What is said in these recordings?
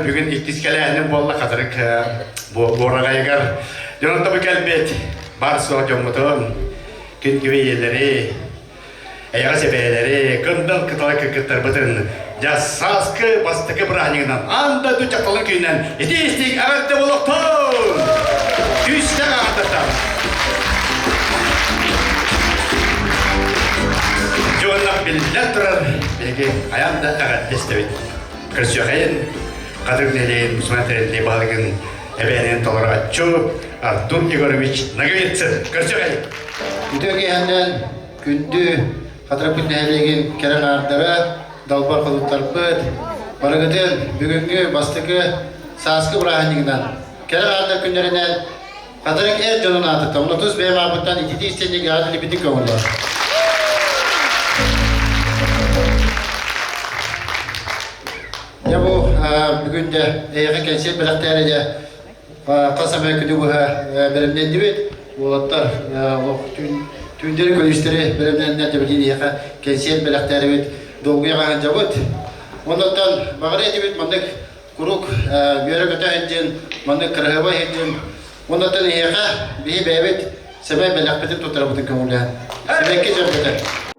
bugün iktiskeleğinin bolla kadırık bu oragaygar. Yonunda bu kelbet bar soğucumutun gün gibi yerleri ayağı sebeleri kındal kıtala kırkıtlar bıtın ya saskı bastıkı bırahnığından anda du çatalın köyünden yetiştik evet buluktun güçten ağırdıktan Jonak billah durar belki ayanda evet istevit kırsiyakayın Kadir Neleyin Müslüman Terelli Bağlıgın Ebeğinin Tolara Açu Artur Igorovich Nagavitsin kırsiyakayın Güdöge henden gündü Kadir Neleyin Kerem Ardara Dalbar Kalıptarpıt Barıgıdın bugünkü bastıkı Saskı Brahanlı'ndan Kerem Ardar günlerinden Kadir'in el canını atıttı. 30 benim abuttan itidi istenecek yardım lipidik yolunda. Ya bu bugün de eğer kendisi bıraktığında kasam günü bu bölümden değil olatlar o tündürü görüşleri bölümden de bir diye kendisi bıraktığında doğuya kalan cevap ondan bagare değil mandık kuruk bir yere hentin mandık kırhaba hentin ondan eğer bir bebek sebep bıraktığı tutarabıdı kamulyan sebep ki cevap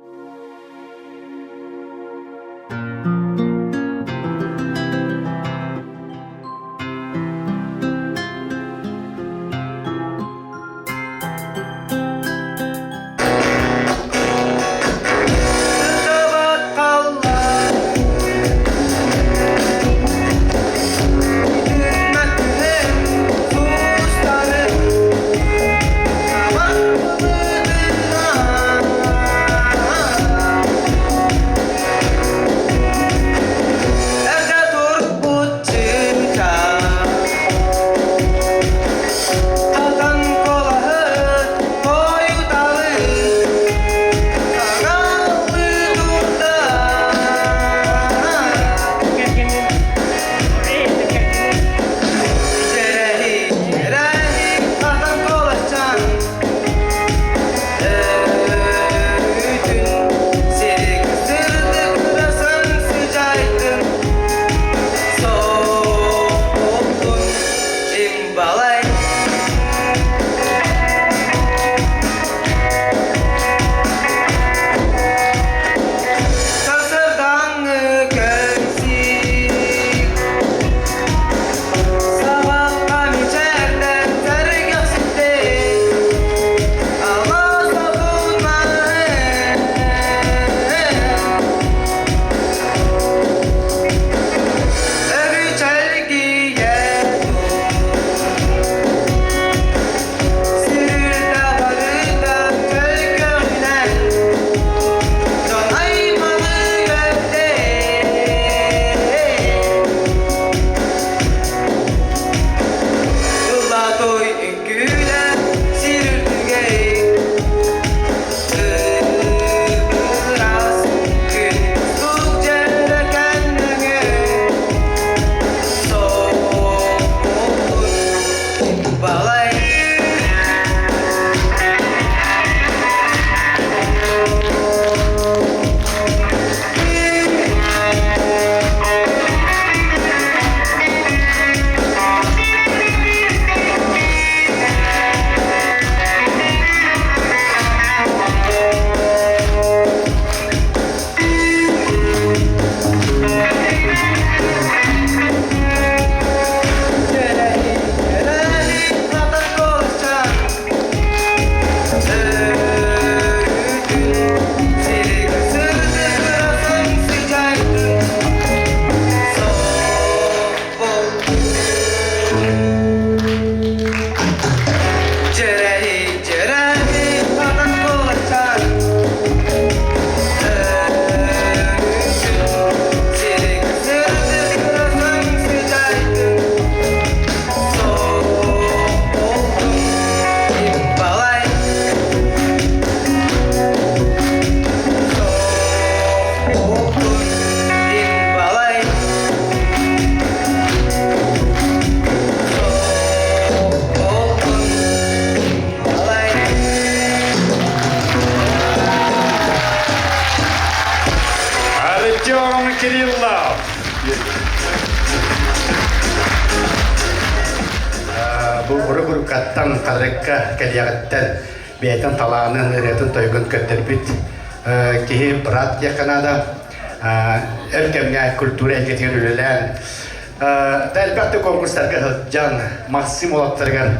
каттан кадрыкка калиягаттан бейтен талаанын ыретін тойгун көттербит кихи брат яканада эркемге культура экетген үлелен тәлбәтті конкурстарға хыджан максим олаттырған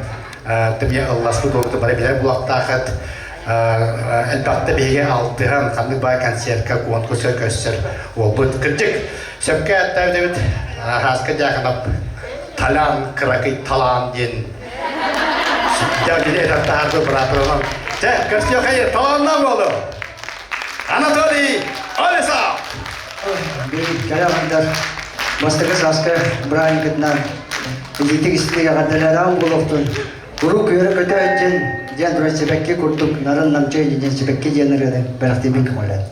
тімге ылласпы доқты бары білер бұлақтақыт әлбәтті беге алтыған қанды бай концертка конкурс көстер ол бұд кірдік сөпке әттәуді біт ғасқы жақынап талан кракый талан ден дәуділе әттәғарды бұратырынан көстер қайыр таланнан болу Анатолий Олесов Калявандар бастығы сасқы Брайан Кытнан Изитік істіге қадыладан болуқтын Құру көйірі көті өтжен ден дұрай себекке күрттік нарын намчай ден себекке денір еді бәліқті бен кімолады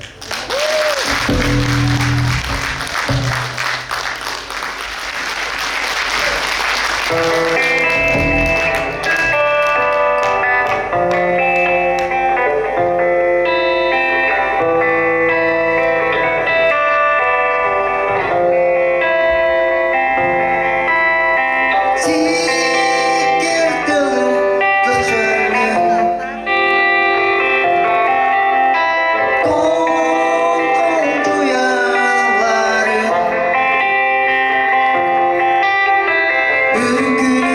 Ürkün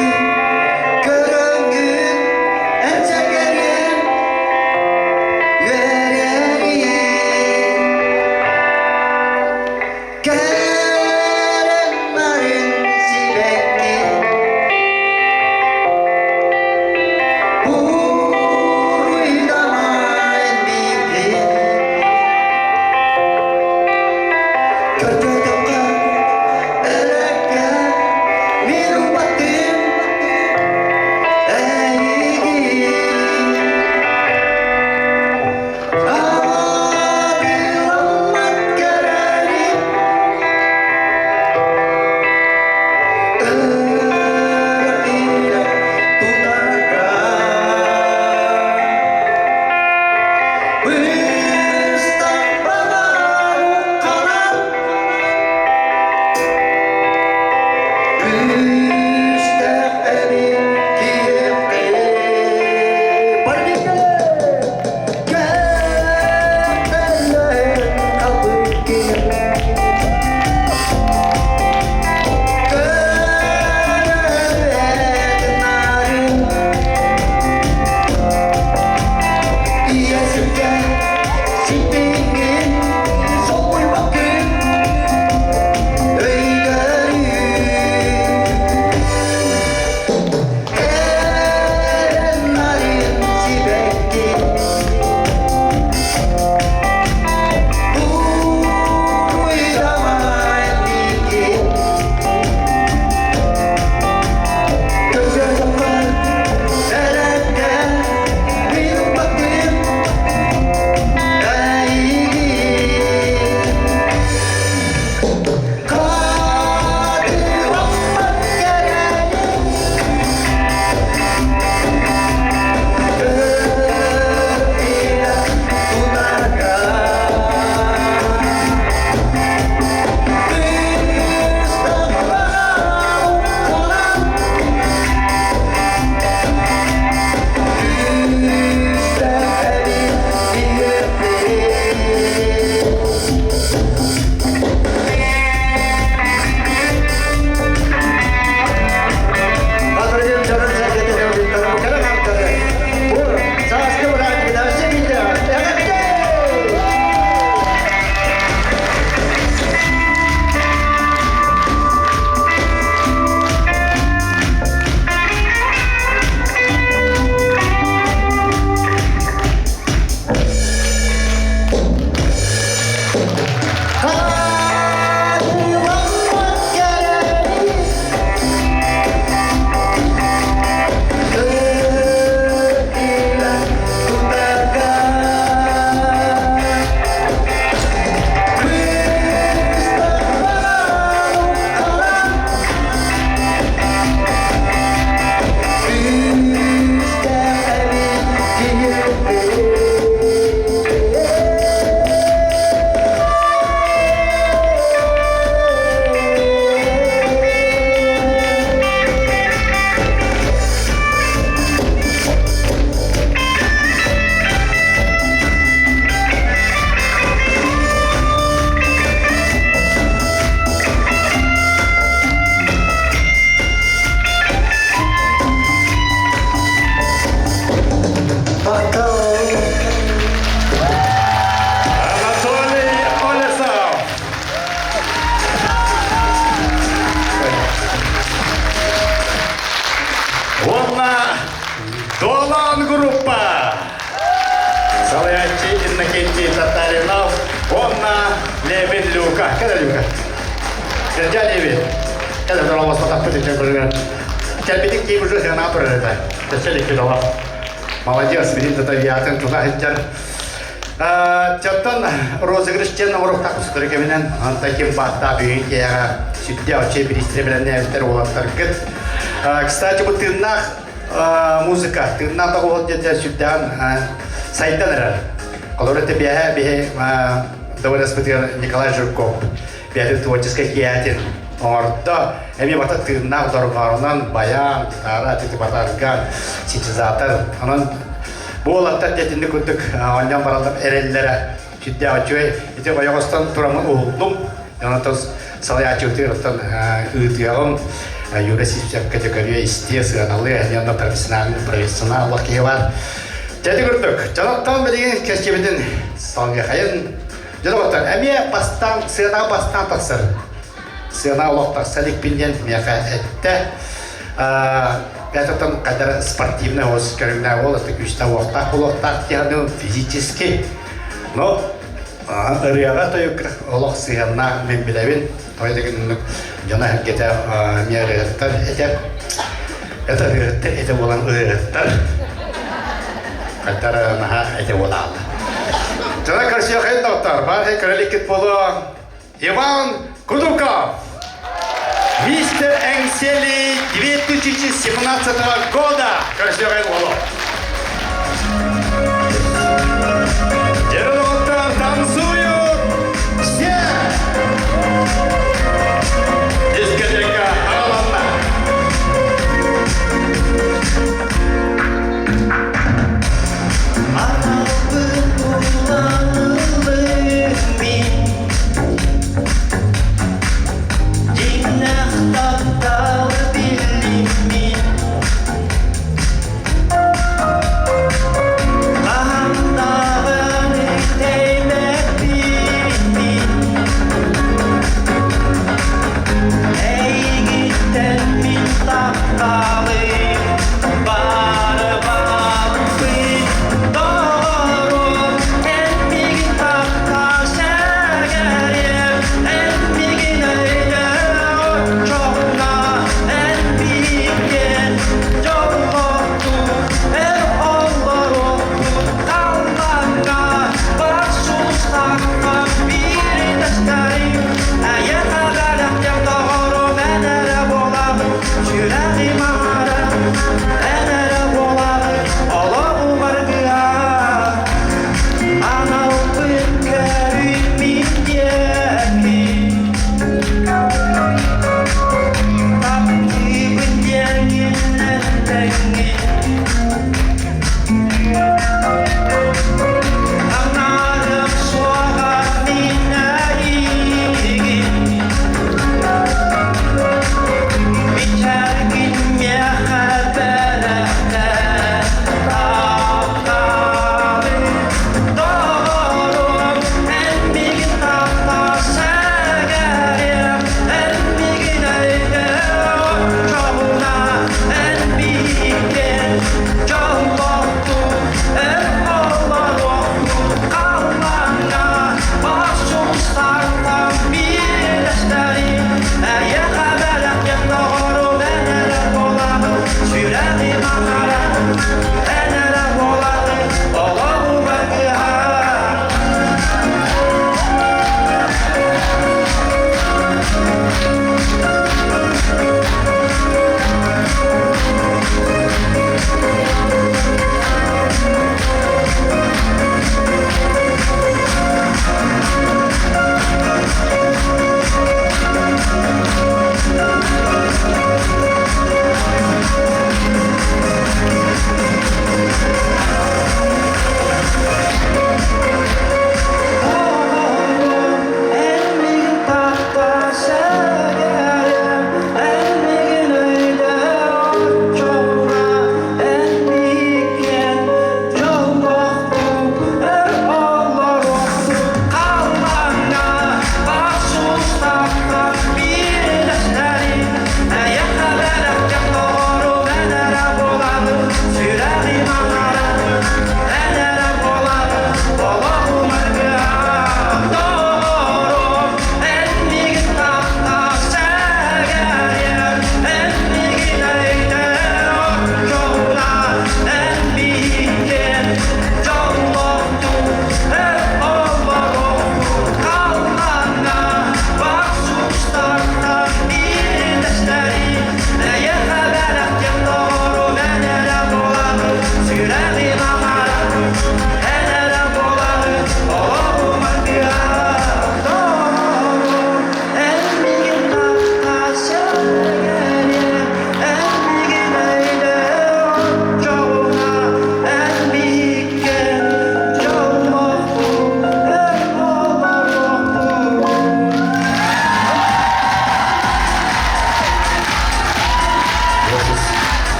Орлан группа. Салаячи Иннокентий Татаринов, Онна Левин Люка. Когда Люка? Когда Левин? Когда дала вас потом пытать, уже. Кельбетик ей уже она прорыта. Тащили кидала. Молодец, видит это вятен туда хиттер. Чаттан розыгрыш тен урок такус кырыкеминен таким бахта бүйін кеяға сүтте очей перестребелен нәвістер олаттар гыт. Кстати, бұл тырнақ музыка, тырнақ да ол деді сүттен сайттан әрі. Колор это бе довольно спытыр Николай Жирков. Бе творческий кеятин. Орда, эми бата тырнақ дорғарынан баян, гитара, тыты батарган, синтезатор. Бұл аттар детинді күндік ондан баралдым әрелілері сүтте очой. Ете баяғыстан тұрамын ұлдым. Янатыз салай ачуытырыптан ұйтығым. Юрасистік категория исте сығаналы, әненді профессионаллық кей бар. Жәді күрдік. Жанаттан білеген кәскебеден салғы қайын. Жады қоттар, әме сығанаға бастан тақсыр. Сығанаға ұлық тақсыр екпенден меқа әтті. Это когда спортивная ось, когда волос так ущта волтах волтах тяну физически, но реально то юк олох сыгана мен билевин, то это жана где-то меры это волан когда наха это волал. Жана красиво хай доктор, бар хай краликит поло Иван Кудуков. Мистер Энсели 2017 года. Красивый голос. Деревота танцуют все. Дискотека Алана.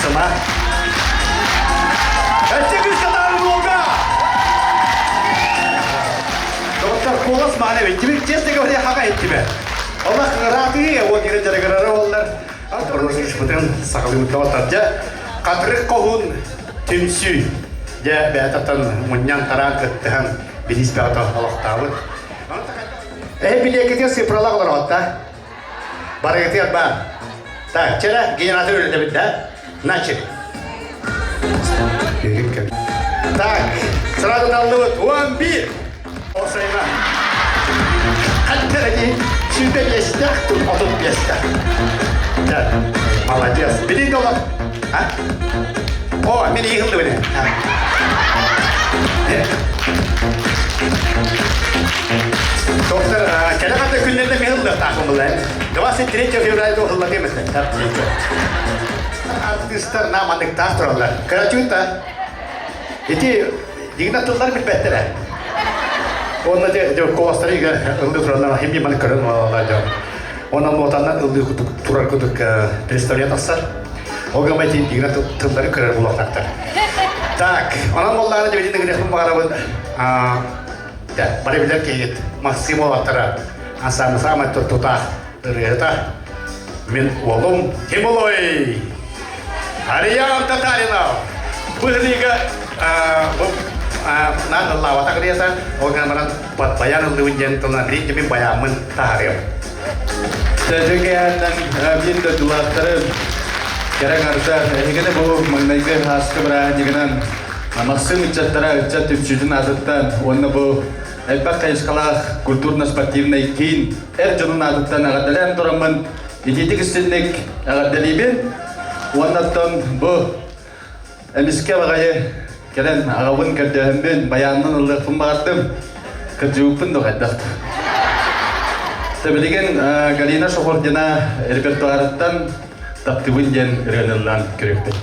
Сама. Әттегіз катарым олға! Доктор Колос маны бет. Тебе, честно говоря, хаға еттіме. Аллах раты, о керен жарығырары олар. Артурлы шпытын сақылы ұтлауаттар. Жа, қатырық қоғын түмсүй. Жа, бәтаттан мұннян таран көттіған біліс бәғата алақтауы. Білекетер сыпыралақ олар отта. Барығытығат ба. Так, чера, генератор өлі дәбіт, да? Начали. Так, сразу талдывают. 11. Осайма. Хаттараги. Сюда местах, тут а тут места. Да, молодец. Бери доллар. А? О, меня ехал довольно. Доктор, когда ты күнлерде мехылды тақым бұлай? 23 февральда оқылды еместі. Артистар намандық тақ тұралар. Карачута. Эти дигнатылдар білбәттірі. Оны де коластары ылды тұралар, хемби маны көрін олар. Оның отаннан ылды тұрар күдік представлет асар. Оға мәйтін дигнатылдары көрер бұлақтақтар. Так, онан боллары жебеден грехім бағарабын. Да, барабилер кейт, Максим олаттара. Ансамы тұтақ ұрғыта. Мен олым Химолой. Ариян Татаринов. Бұғылыға надо лавата кірesa. Оған баран баян ұлдығын тұлына бірейді мен баямын тағарым. Тәжіге әннің бейінді дұлақтарым. Керен арзар, әйгені бұл маңнайғы асқы бұра дегенен Максим үтчаттара үтчат үтчүдін азыттан, оны бұл әлбәқ қайышқалақ культурно-спортивный кейін әр жылын азыттан ағадалан тұрамын ететік істінлік ағадалейбен. Оннаттан бұл әміске бағайы керен ағауын кәрдіғімбен баянның ұлықпын бағаттым, кіржуіппін доғайдақты. Тәбілеген Галина Шоқордина репертуарыттан таптыбын ден үргенілден көректі.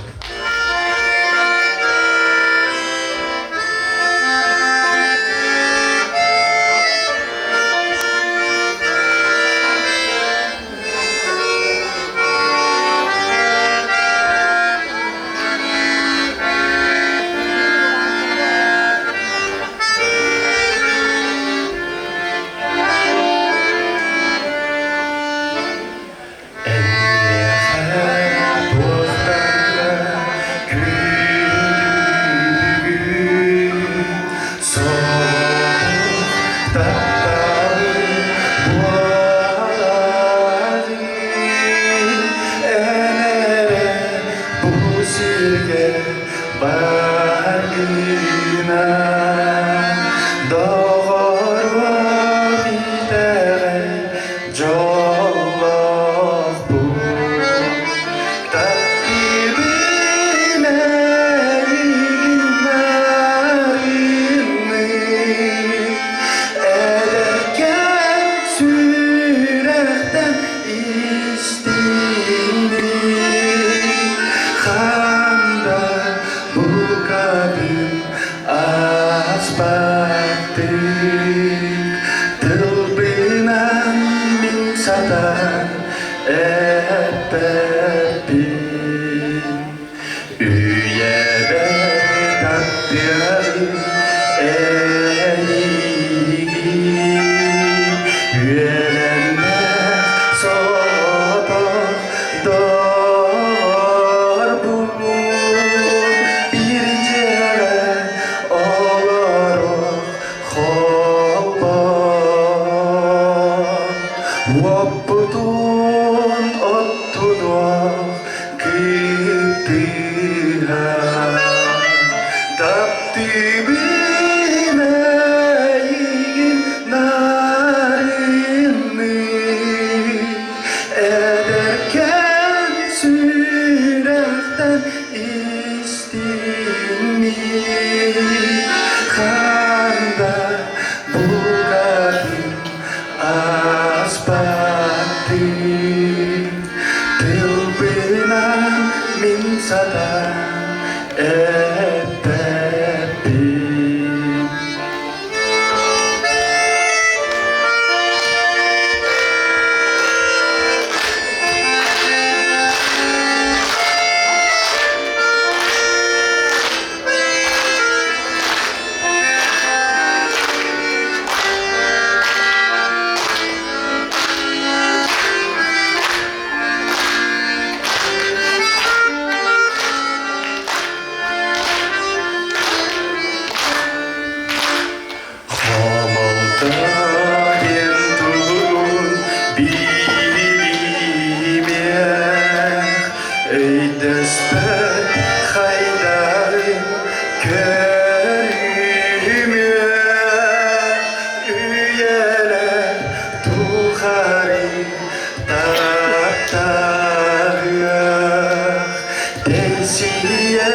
siye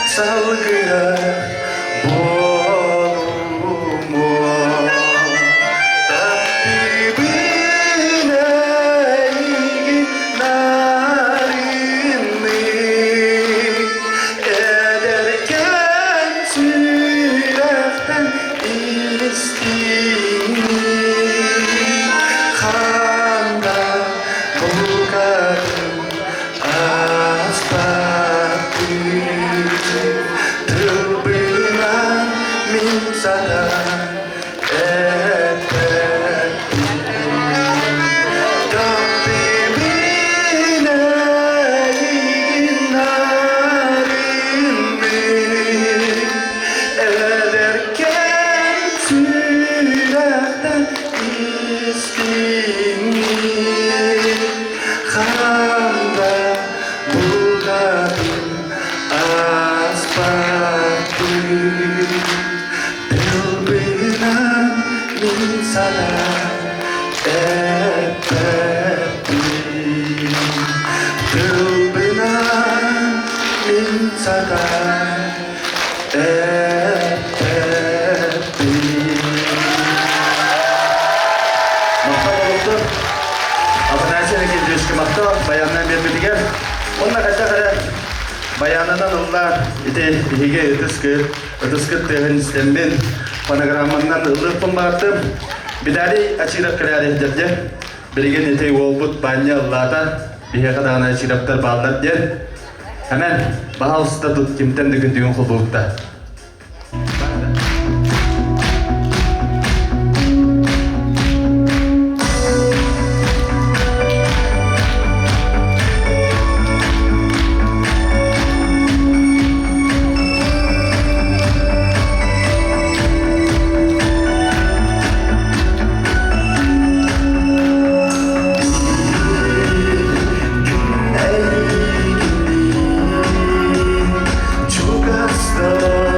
salgıya bolumu Tabbine narini ederken sürekten istini Handa bu kadın aspati Tılbına min sana Bayandan bermediler. Onunla kaça kadar bayanından onlar ite hige ötüskü tehen istemben panagrammandan ılıpın baktım. Bir dali açırak kırarı hidetler. Bilgen ite olbut banya Allah'ta bir kadar açıraklar bağlar der. Hemen baha usta tut kimden de gündüğün kulbukta. Çok hasta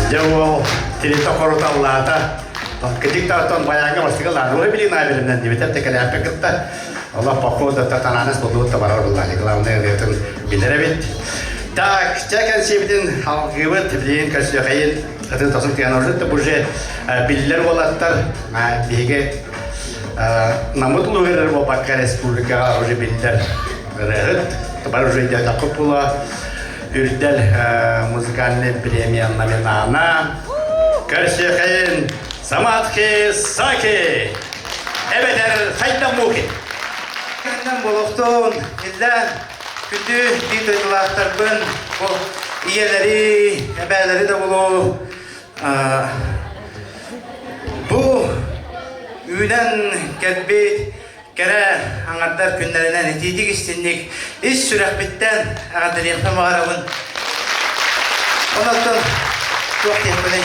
Жау телевизор коруталлата. Кедик тартон баянга бастыгалар. Ой билин абелинен дибетеп текелеп пекетта. Allah походу татананес будут товароллар. Главное это билеребит. Так, чакан сибдин алгыбыт билин касыйын. Это тосын тиган уже уже биллер болаттар. Биге намутлу верер Бабакка республика уже биллер. Рехет. Табар уже идет акупула. Үрдел музыкальный премия номинана. Касыйын Саматхи Саки. Эбедер Сайдамуки. Кеннен болуктун илден күндү бит ыйлактарбын бул иелери эбелери да болу бу үйден келбейт кере аңардар күннеринен этидик истинник ис сүрөкбиттен агадырыктан багарабын онотон жок деппелей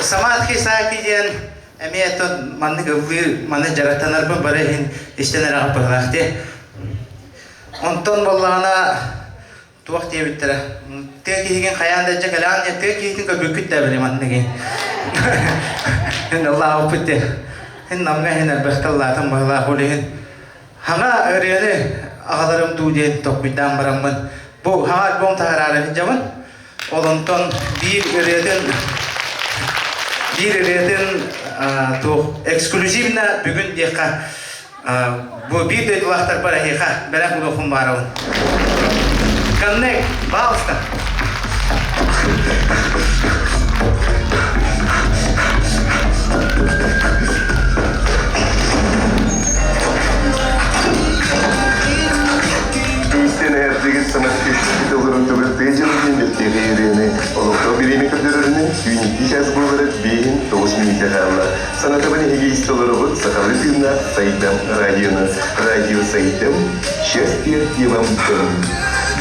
Саматхи Саки диен Эмиятон манны гөвгү манны жаратанарбын бары хин иштенер агып багакте. Онтон боллана туак дебиттере. Тек киген каянда жакалан тек киген көбүкүт да билем манныги. Эн Аллах опытте. Эн намга хен бахталлатан бала холин. Хана өрөне агаларым тууден топбидан барамын. Бу хаа бом таарары жаман. Олонтон бир өрөдөн то эксклюзивно бүгүн дека бу бир дөйлактар бар хека берак улухум барабын. Коннект балста. Самоотверженность долларов добротежен нефтегейрены, оловто береме кадырырны, юнити час болары бейін 9 минутағалла. Санатабаны егейс долларовы сақалы тымна Сайдам радионы, радио Сайдам, счастье и вам тым.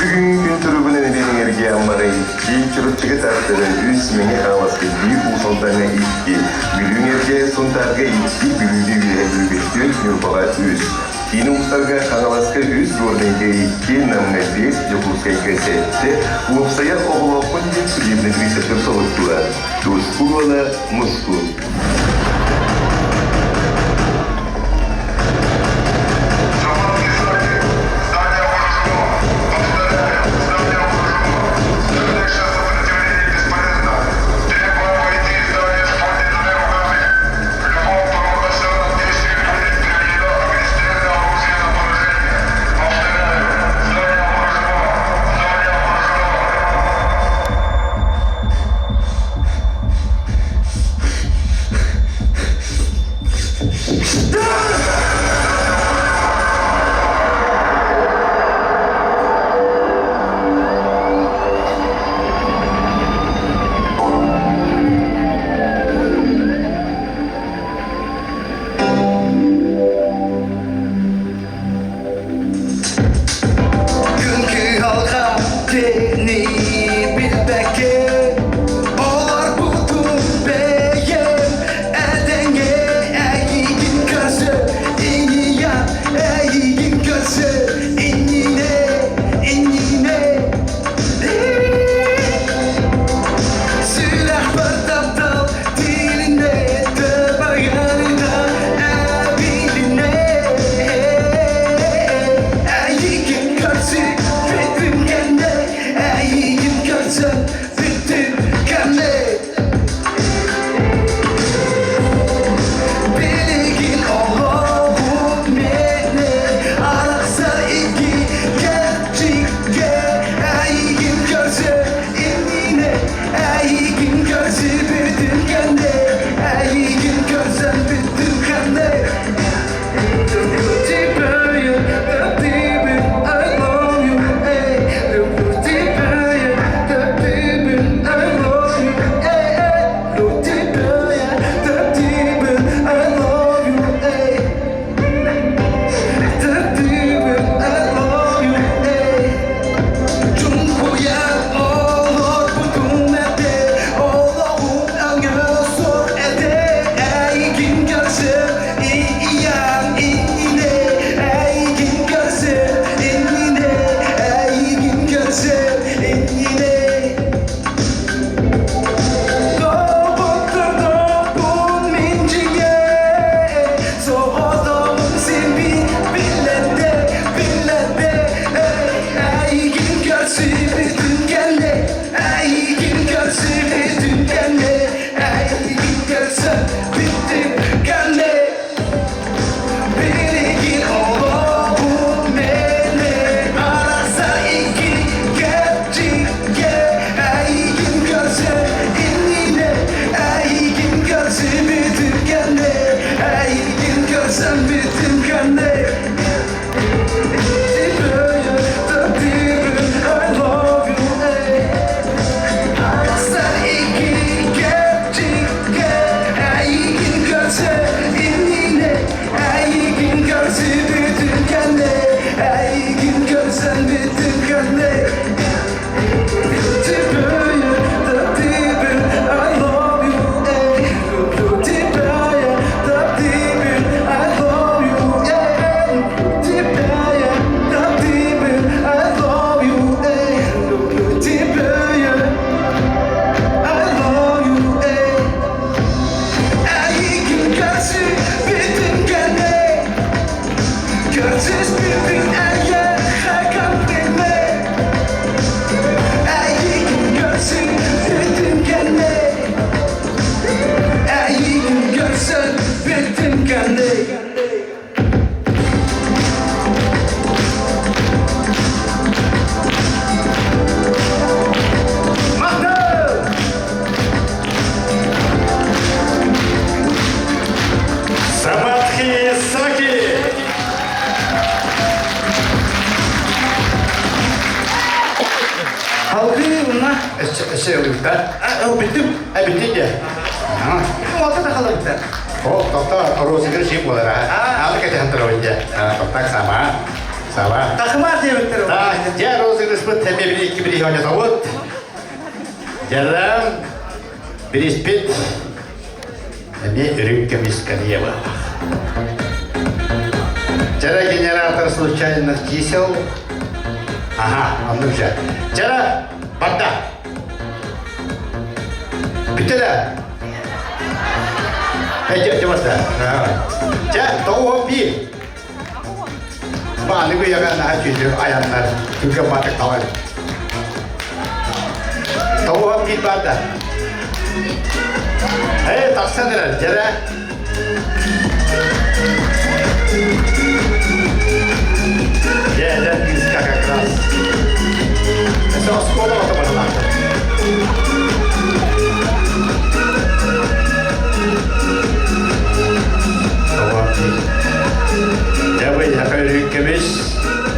Бүгін күн тұрыбының әденіңерге аммарай, кей түріпчігі тартыры үз мене қағаспен бір ұсылтаңа итті. Бүліңерге сонтарға итті бүліңді үйрәбілбеттен нүрбаға үз. Тину устарга хангаласка үз горденге итті намна бес жокускай кәсетті, уапсая оғылақпын деп судебный рецептор солықтыла. Дос кулвала муску. Halkı bunlar. Öldükten. Bittim. Bitti ya. Ortada kalır bir tane. Oh, doktor, Rose'nin şey bu ara. Aldık eti hantar oyunca. Doktor sama. Sama. Takımar diye bitir o. Ya Rose'nin ismi tembe biri iki biri hoca tavut. Jarram. Bir ispit. Ini ürünkemiş kaniye var. Jara генератор случайных чисел. Ага, он уже. Jara, банда. Битера. Coba. Ja, tahu hobi. Balik ya kan ayam juga matek kawan. Tahu hobi banda. Tak sadar, Jara. Ya, dan kakak keras. Esok sekolah atau mana? Ya, boleh apa yang kemis?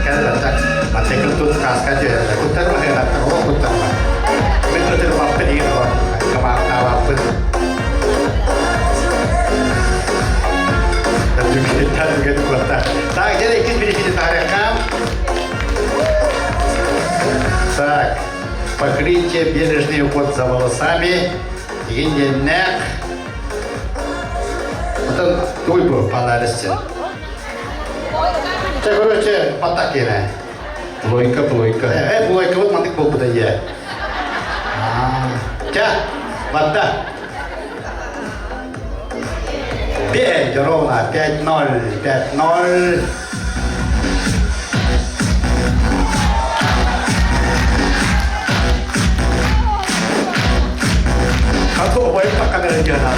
Kan datang, mati kentut khas kaje. Kutan mah enak, kutan mah. Itu tidak apa di luar, kemana apa? Dan juga kota. Tak, jadi ikut pilih kita rekam. Так, покрытие бережный уход за волосами, генеральный. Это твой был понадобится. Это, короче, потакина. Плойка. Плойка, вот мантик был подая. Вода. 5 ровно, 5-0, 5-0. Aku boleh pakai dari jalan.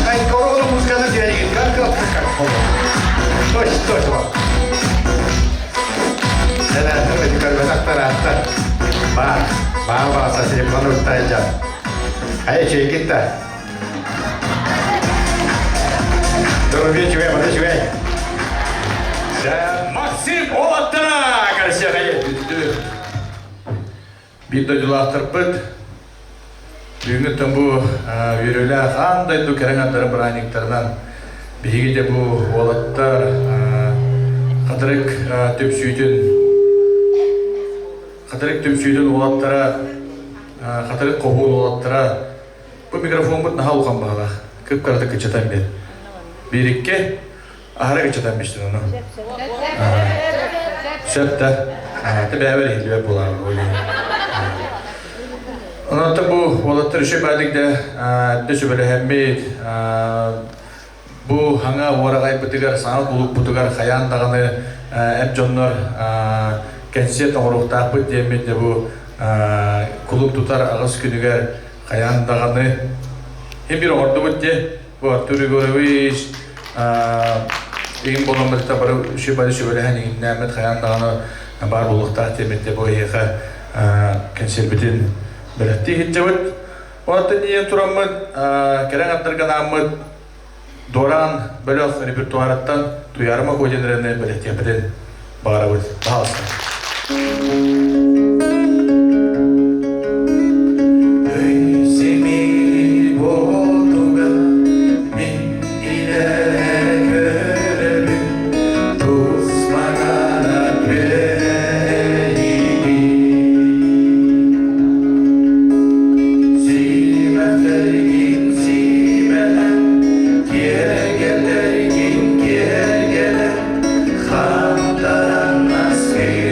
Kain korong muskan dia ini kan Точно. Ada juga banyak terasa. Bahasa sih menurut aja. Ayo cuy kita. Dorong cuy, mana cuy? Dan Maksim Olatana karşı kayıt. Bir de julaqtırpıt. Бүгінгі түн бұл үйрелі қандай ду кереңаттары бұрайниктарынан бігі де бұл олаттар қатырық төпсүйден олаттара қатырық қоғуын олаттара бұл микрофон бұд наға ұлған бағала көп қарады күтчатан бер берікке ағара күтчатан бештін оны сөпті тәбі әвер елі болар Ondan bu olatlar işe berdikde düşü böyle hemmet bu hanga oragay bitigar sanat bulup bitigar kayan dağını hep canlar kendisi tanrıkta bit diyemedi bu kulüp tutar ağız günüger kayan dağını hem bir ordu bitti bu Arturi Goreviç en bolumda barı işe böyle hani nimet kayan dağını bar bulukta diyemedi bu yeka kendisi bitin Berarti hijauat, waktu ini turamad, kerana terkenamad, doran belok repertuaratan, tu yarma kau jenderane berarti apa den, barawat bahasa. Gel gel, hamdaran nasıl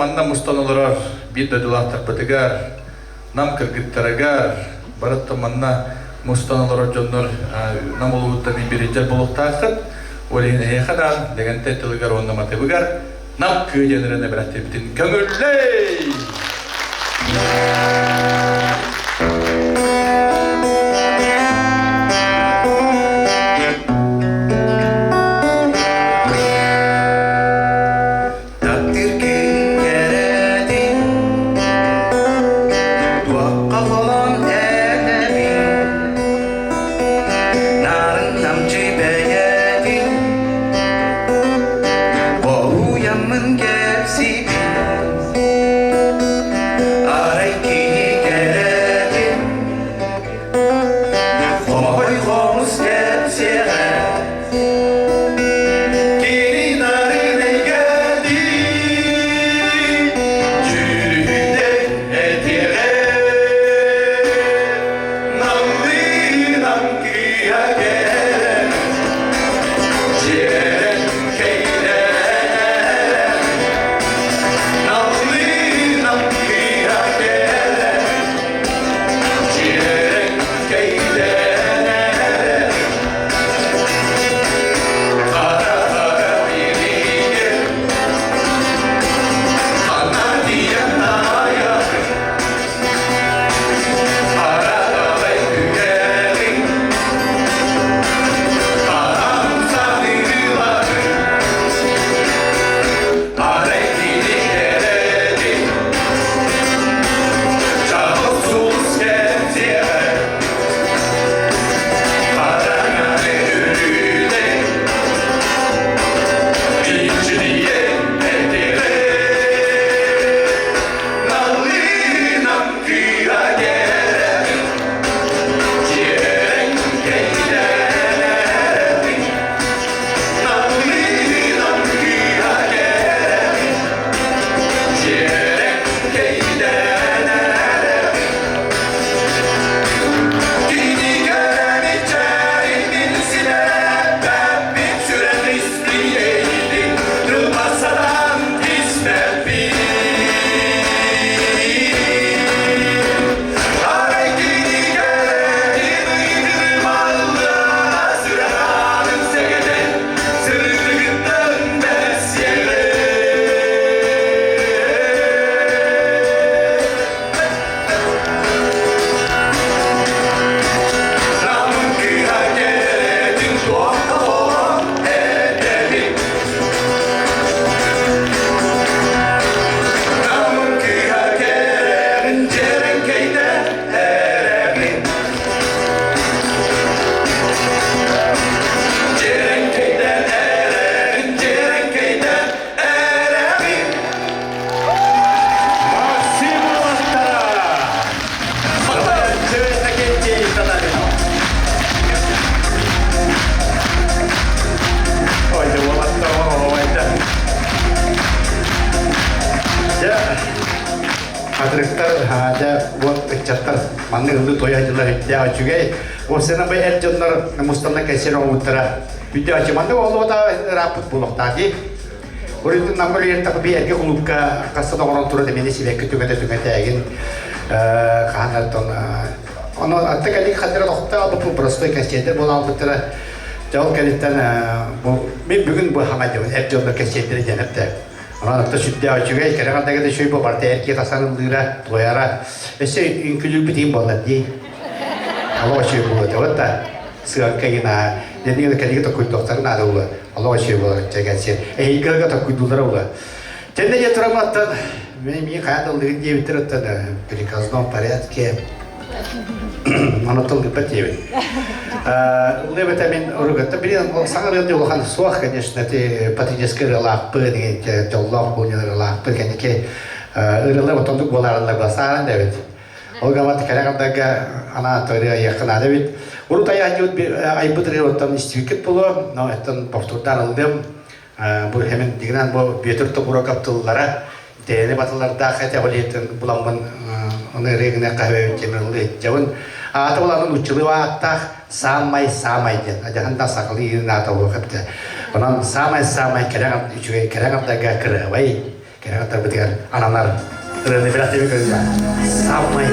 манна мустанылар bir de dulatlar patigar nam kırgıttaragar barat manna mustanılар jonlar nam oluttan birinci buluqtaqat olin heyxadan degen tetiligar onna matebigar nam köyjenlerine biratibtin kömürley Hadırıklar hada bu çattar manlı hızlı toyacılar ihtiyaç çünkü o sene bu ercanlar mustanna kesir omutra video açımanda oğlu da raput buluktaki orada namlı yer tabi bir erkek kulüpka kasada orang turun demeni sivek tügete egin kanatton onu hatta kali kadar nokta bu prosto kesirde bunu aldıkları jauh kalitten bu bugün bu hamadı ercanlar kesirde cenapta Orang itu sudah juga, kadang-kadang kita cuba partai kita sangat lira, toyara. Esok inklusi tim bola di. Allah cuba buat, betul tak? Sekarang kita, jadi kita takut dokter nada ulah. Allah cuba jaga sih. Kita takut dokter ulah. Jadi ya teramatan, ini kaya tu lihat dia betul tak? Perikas nom pariat ke. Mana tu lepas dia. Либо там ругать, блин, самое главное, он суах, конечно, это патический релах, пыни, теллах, пуни релах, пыни, ке, релах, он тут голар на глаза, Давид. Олга мат, когда дага, она то я хана Давид. Урут я идет, ай бутри, вот там стикет было, но это повтордан лдем, был хемен дигнан, был ветер то бурак аптуллара, те не батлар да, хотя бы это было он регне каве темерлы, джаван. Atau lalu lucu lewat samai deh, aja hendak sakali atau kata, orang samai kadang juga kadang daga kerawai, Kira kata betul anak-anak. Terus berarti bekerja. Samai.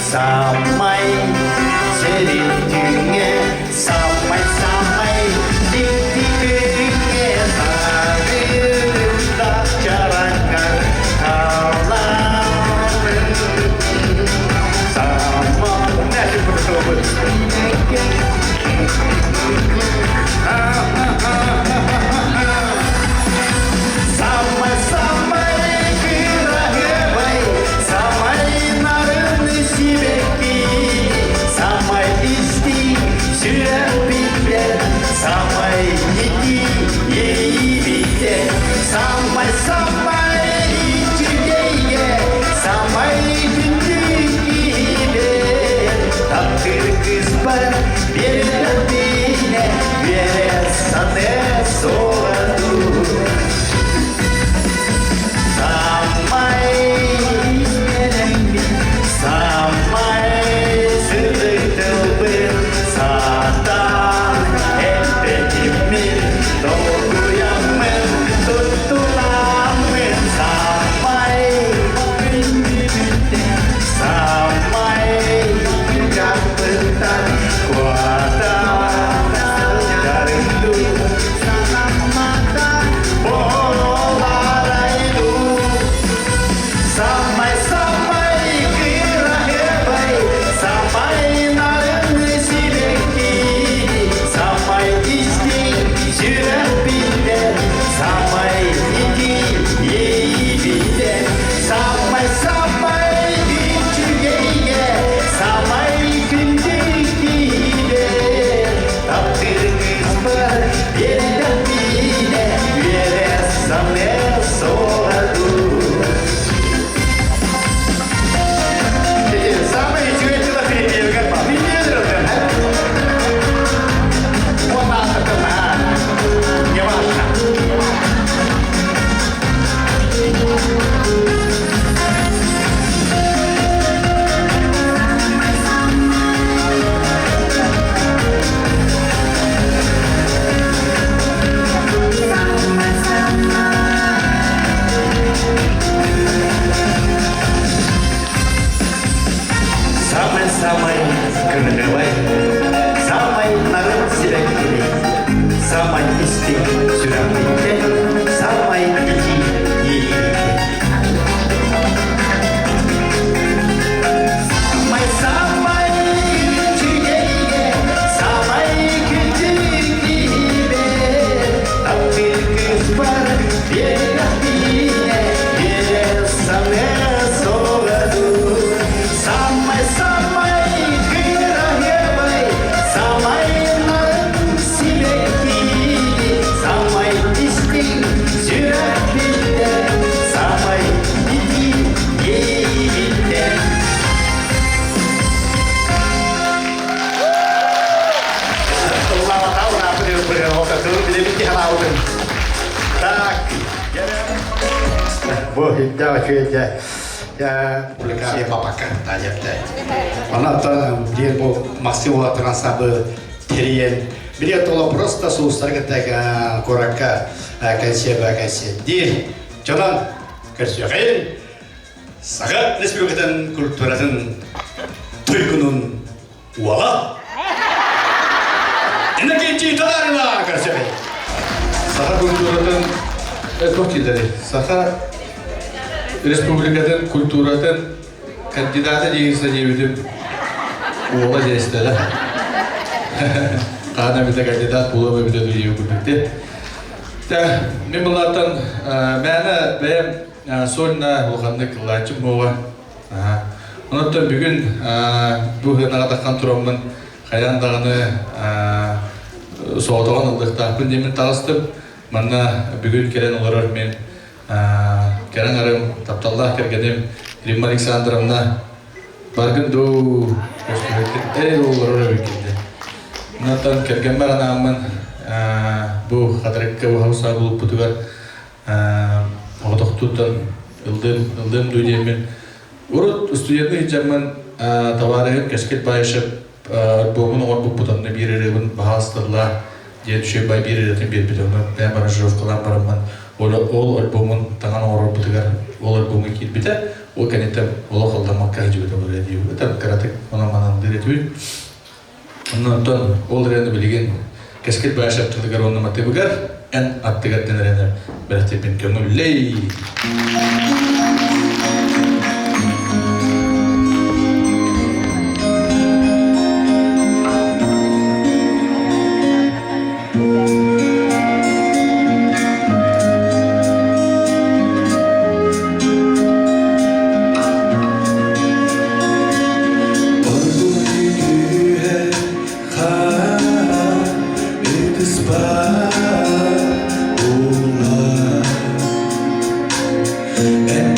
Sampai jadi tinggi, sampai di tinggi, sambil tak carakan alam, sama nasi bersobot. Jauh cuaca, ya aplikasi papakan tajam teh. Mana tuh dia mau maksimal terasa berterian. Dia tolong prosta susah ketika koraka kasih dia. Jangan kasih kain. Sangat respetan kulturan tuikunun wala. Ini kita lah kasih. Sangat kulturan Türkiye'de Saka Respublika'nın kulturatın kandidatı değilse diyebilirim. Oğla değilse Kana bir de kandidat bulamıyor diye birlikte. De memnuniyettan bana benim sonra olganlık laçım boğa. Ondan bugün bu hınada kantorumun kayandağını соотоган ылдыктааппын демин тагыстым. Манна бүгүн керен олорор мен керен арым тапталлах кергеним Римма Александровна баргын ду олорор өйкенде. Натан керген баранаамын бу хатырыкка бу хауса булуп бутугар отоктутан ылдым дуйдемин урут студентный хиджамын товарыгын кескет байышып альбомын орбуп бутанны биреребин баастырла ден түшөй бай биреретін бербитону бән баражировкалан барамын ол альбомын таңан орор бутугар ол альбомы килбите ол канетем ол калдамакка хижибете боле дию тан каратык она манан диретү оннан ол ренде билген кескет байышып тылгар онны матыбыгар эн аттыгар денерене бертепин көңүллей And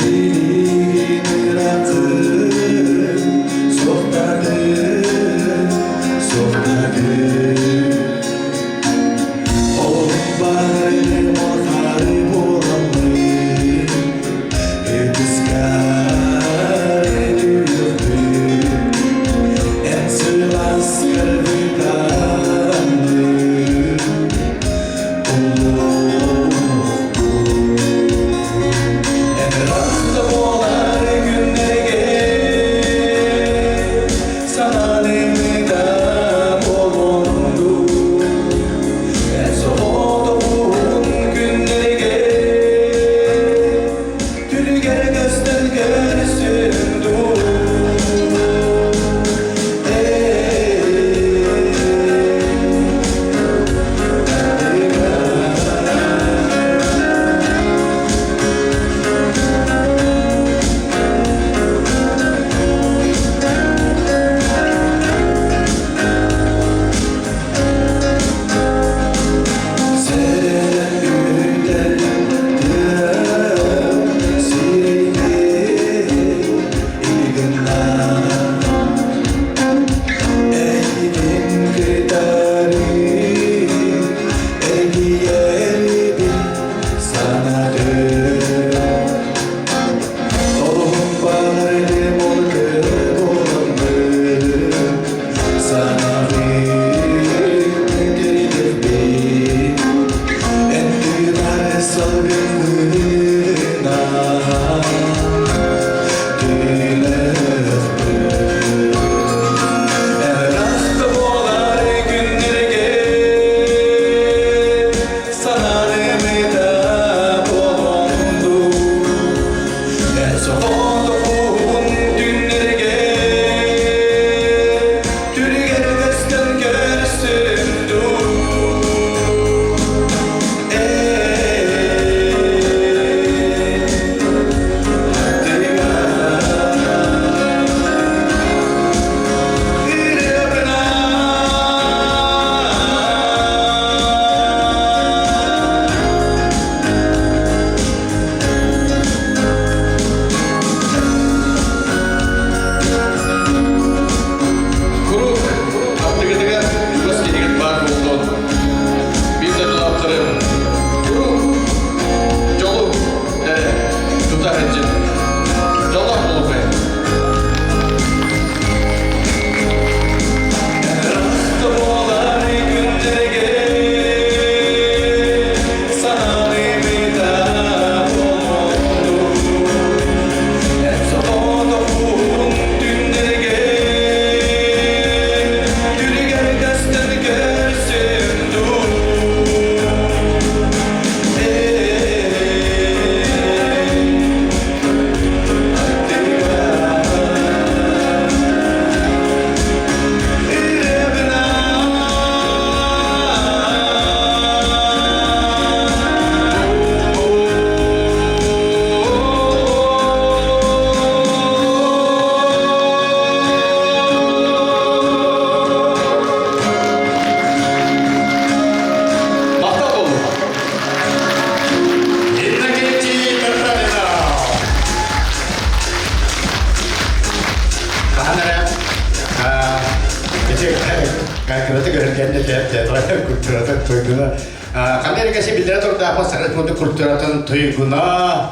да посарат моды культуратын тойгуна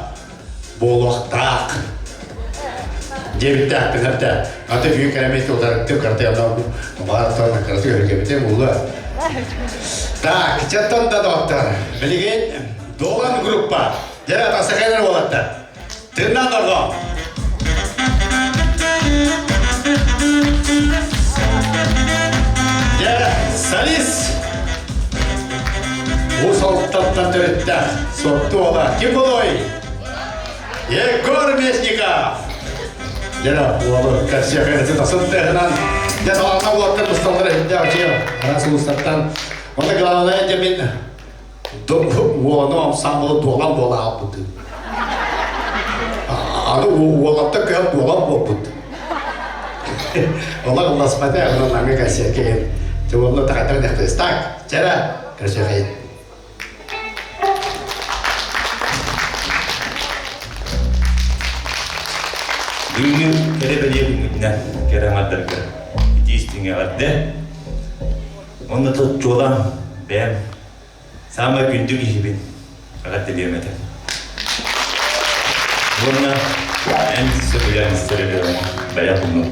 болуақтақ. Дебиттақ пенерді. Аты бүйік әлеметі оларықты қарты яна баратарына қарты өргебіте болу. Так, чаттан да доктор. Білеген долан группа. Жара тасақайлар болады. Тырнан орғам. Солист. Усалттан түрітті. Сотты ола. Кім болой? Егор Мечников. Жара, олы кәрсе қайрысы тасынтығынан. Жара, ана олаттан ұсталдыры хінде ақшия. Арасы ұстаттан. Оны ғалалай жемін. Оны ансамблы долан бола албыды. Аны олатта көйіп долан болбыды. Олар ұласмады, оны наңы кәрсе кейін. Жауабны тағаттар нәқтіз. Так, жара, кәрсе қайын. Бүгінгі кәребеле бүгінгі кәрәматтарға дейістіңе ғадды. Оны тұт жолам бәм сама күндік ешібін ғадды бермеді. Бұлына әндісі бұян істері бәян бұлны.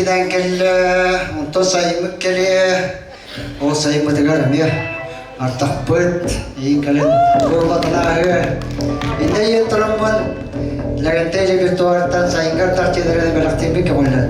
Итигиден келле, онто сайымык келе, о сайымыдыгар ме артақпыт, ең кәлін құрлатынағы. Инде ең тұрымын, ләгенте репертуардан сайынгар тартедерін бәліқтен беке қойлады.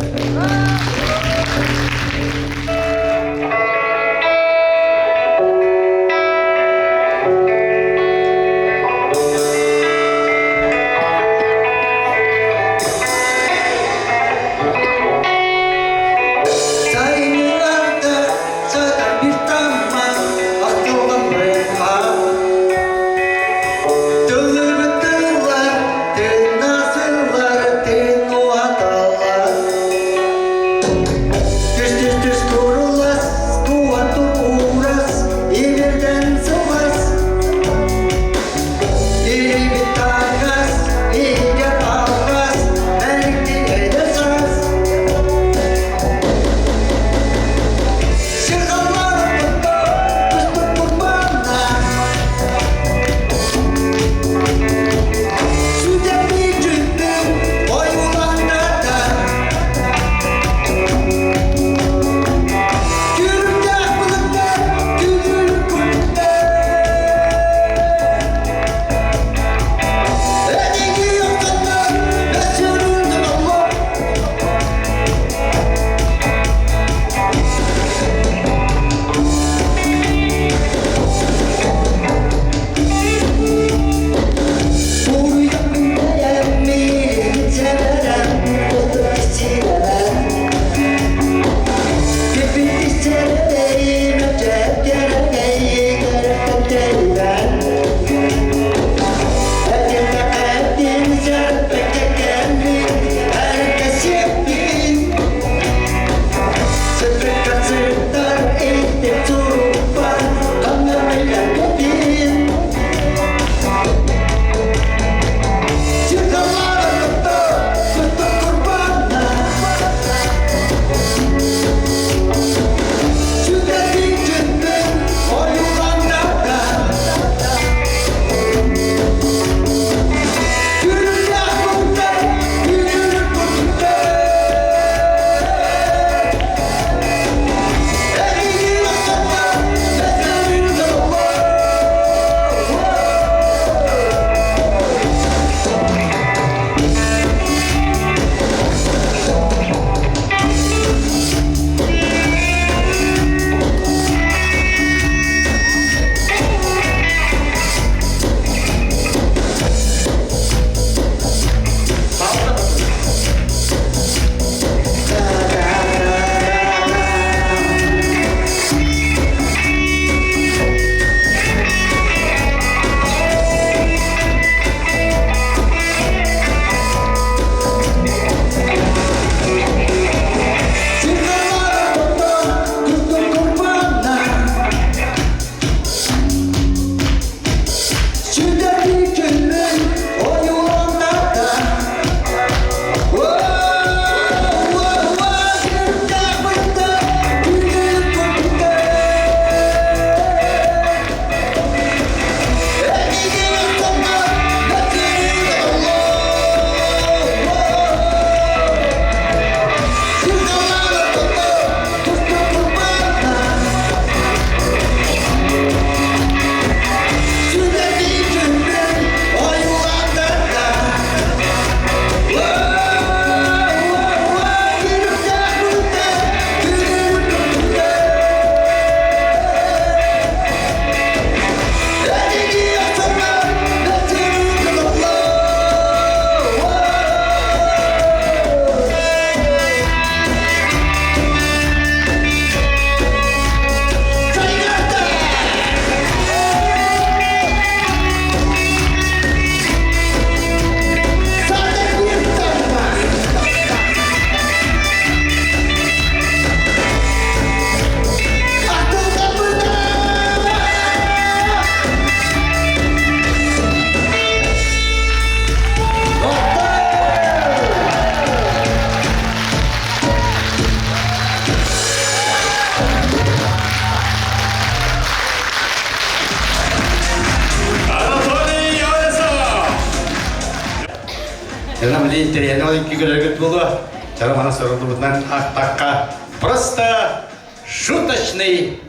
Yana mı değil, tereyağını alayım ki göre göt buldu. Чарамана Сородубутнан Ахтака. Просто шуточный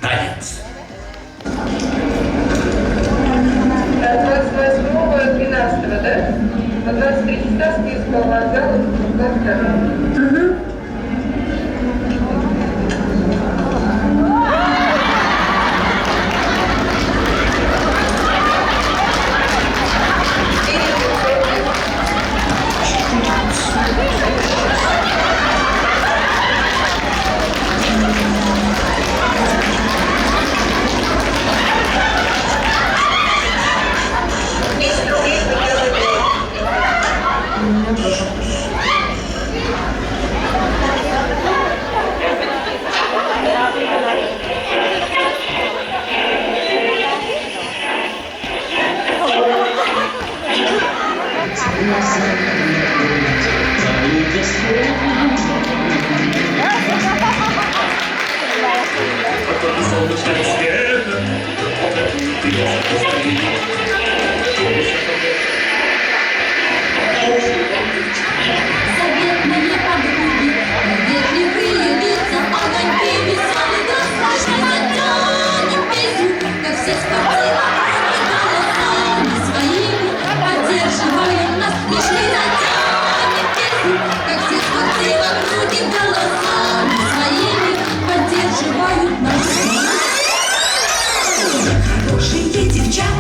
танец. 28-12, да? На 23 часа с Киевского вокзала в Киевском. Заветные подруги, где не выявится огоньки веселый глаз, затянем песню, как все спортивные голосами своими поддерживают нас, лишь мы затянем песню, как все спортивные голосами своими поддерживают нас. Хорошие девчата.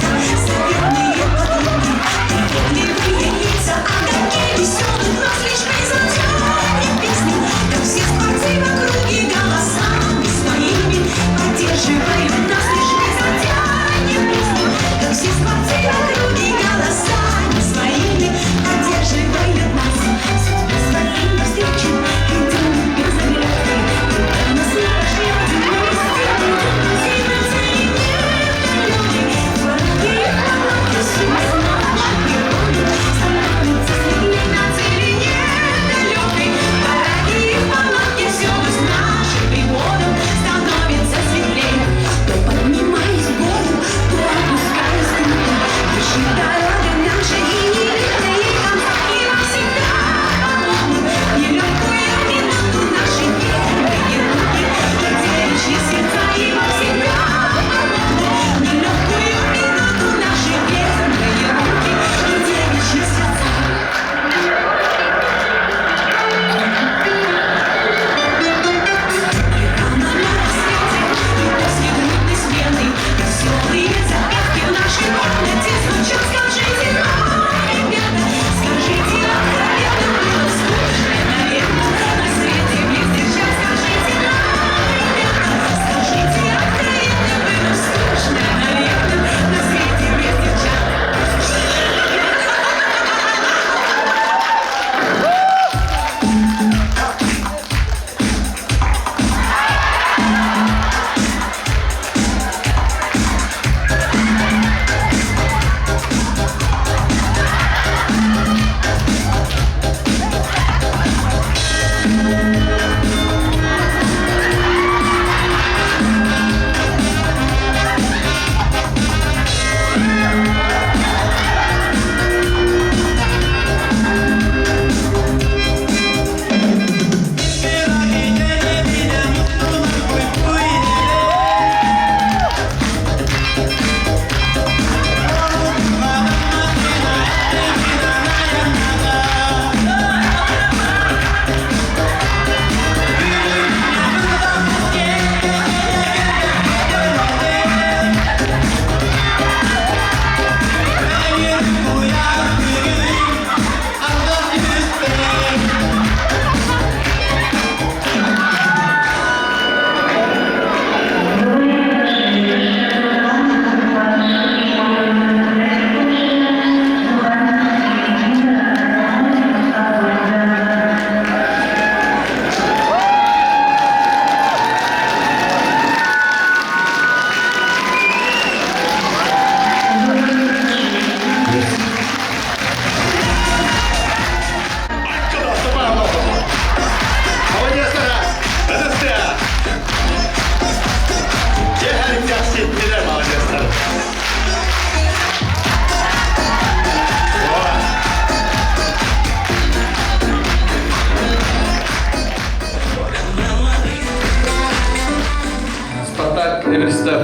Эверстов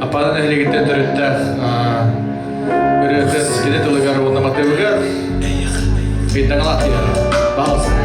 апанын эхлегиттен төрөттө өрөтөн кеде тылыгар уунаматыбыгар битаңалат балсы.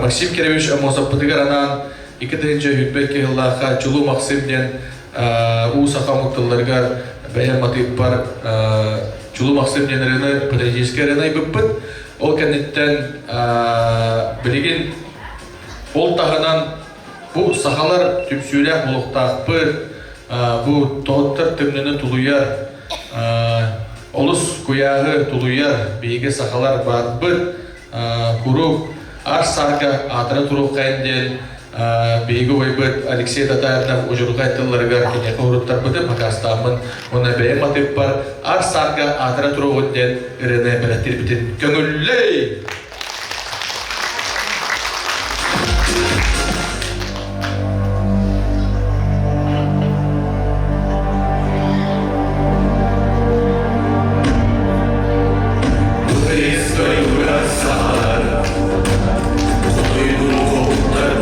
Максим Керевич Мосаппатыгаранан 2-нче хүтбекке Аллаха Чулу Максимден усахамыктыларга бәян матып бар Чулу Максимден рene патриотический рene биппит. Ол кенеттен билеген ол тагынан бу сахалар түпсүләк булуктакпы бу тоттыр төмнене тулуяр олус куягы тулуяр бейге сахалар барбы курук Арсарга атыры турук кайынден бейгі ойбыт Алексей Татаевнан ұжырға айтыларыға кенеқі ұрыттар бұды макастамын оны бәйім атып бар Арсарга атыры турук өнден үріне бірәттер бітін көңіллей! Историю рассар, твой дух, дар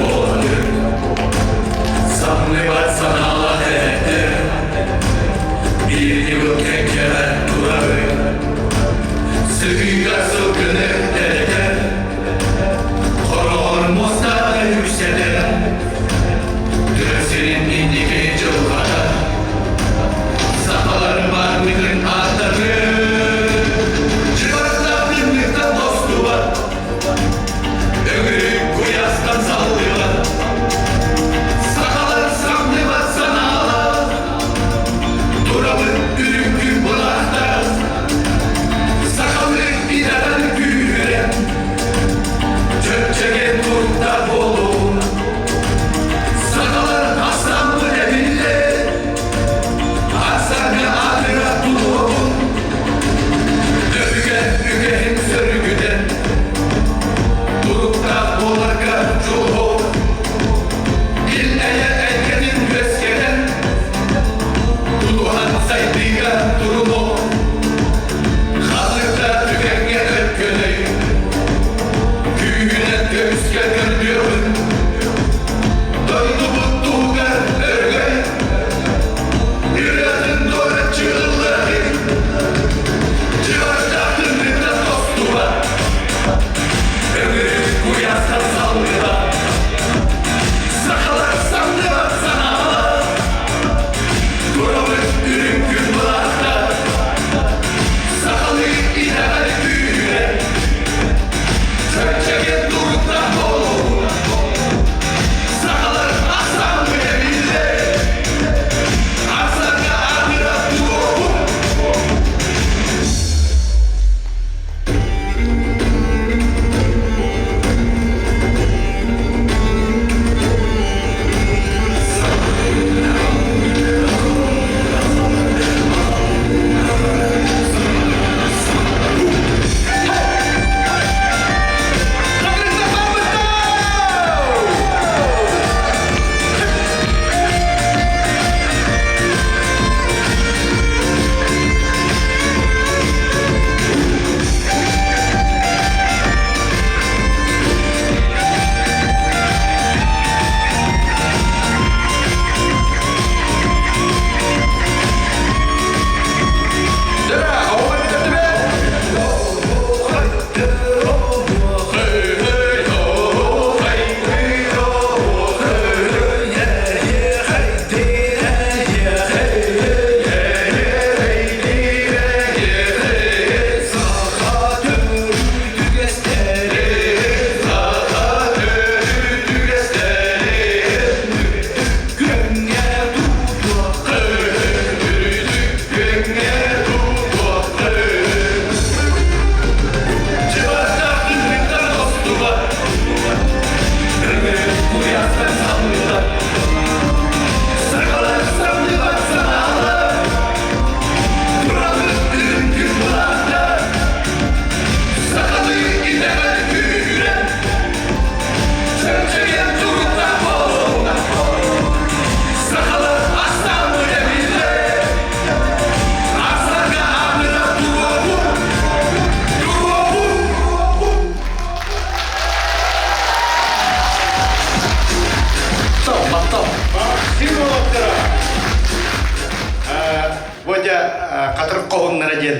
Katır kohunlara gel.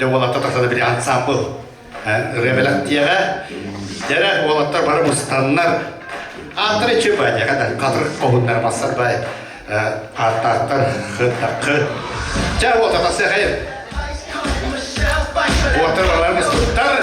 Devalatta taksadı bir ansambl. Revelat diye. Dere olatlar barı mustanlar. Antara çöpaya kadar katır kohunlar basar bay. Artar hıttakı. Ca o tatası hayır. Oturlarımız tutar.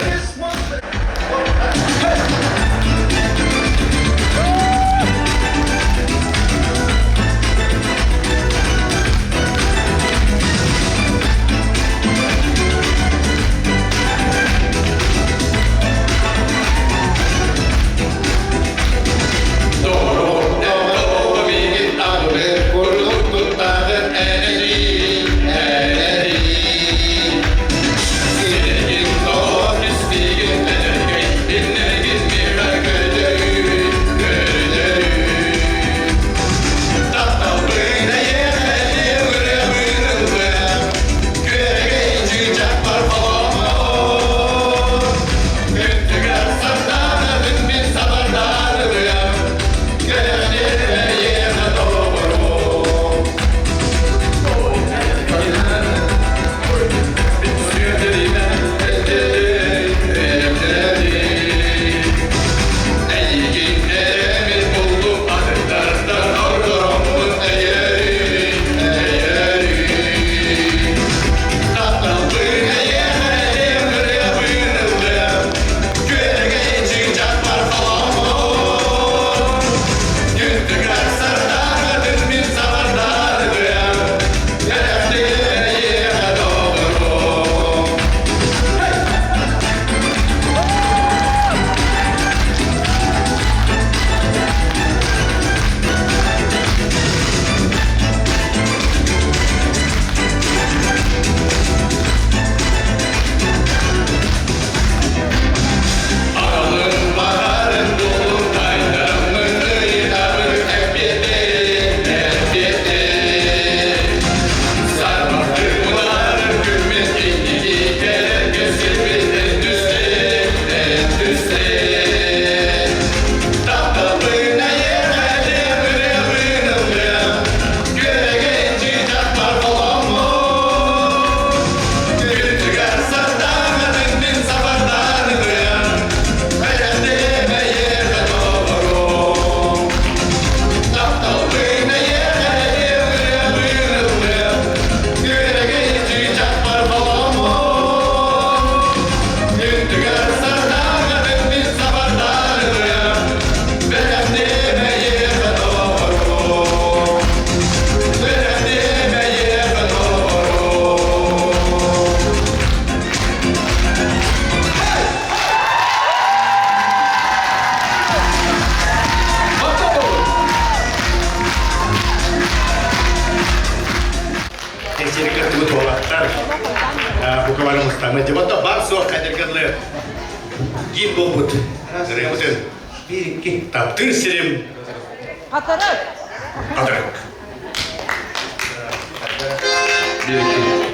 Senin Tamam, cevapta var soğuk kadergirli. Gin bobut. Rıhtın. Bir, iki. Taptır sirim. Katarak. Katarak. Bir, iki.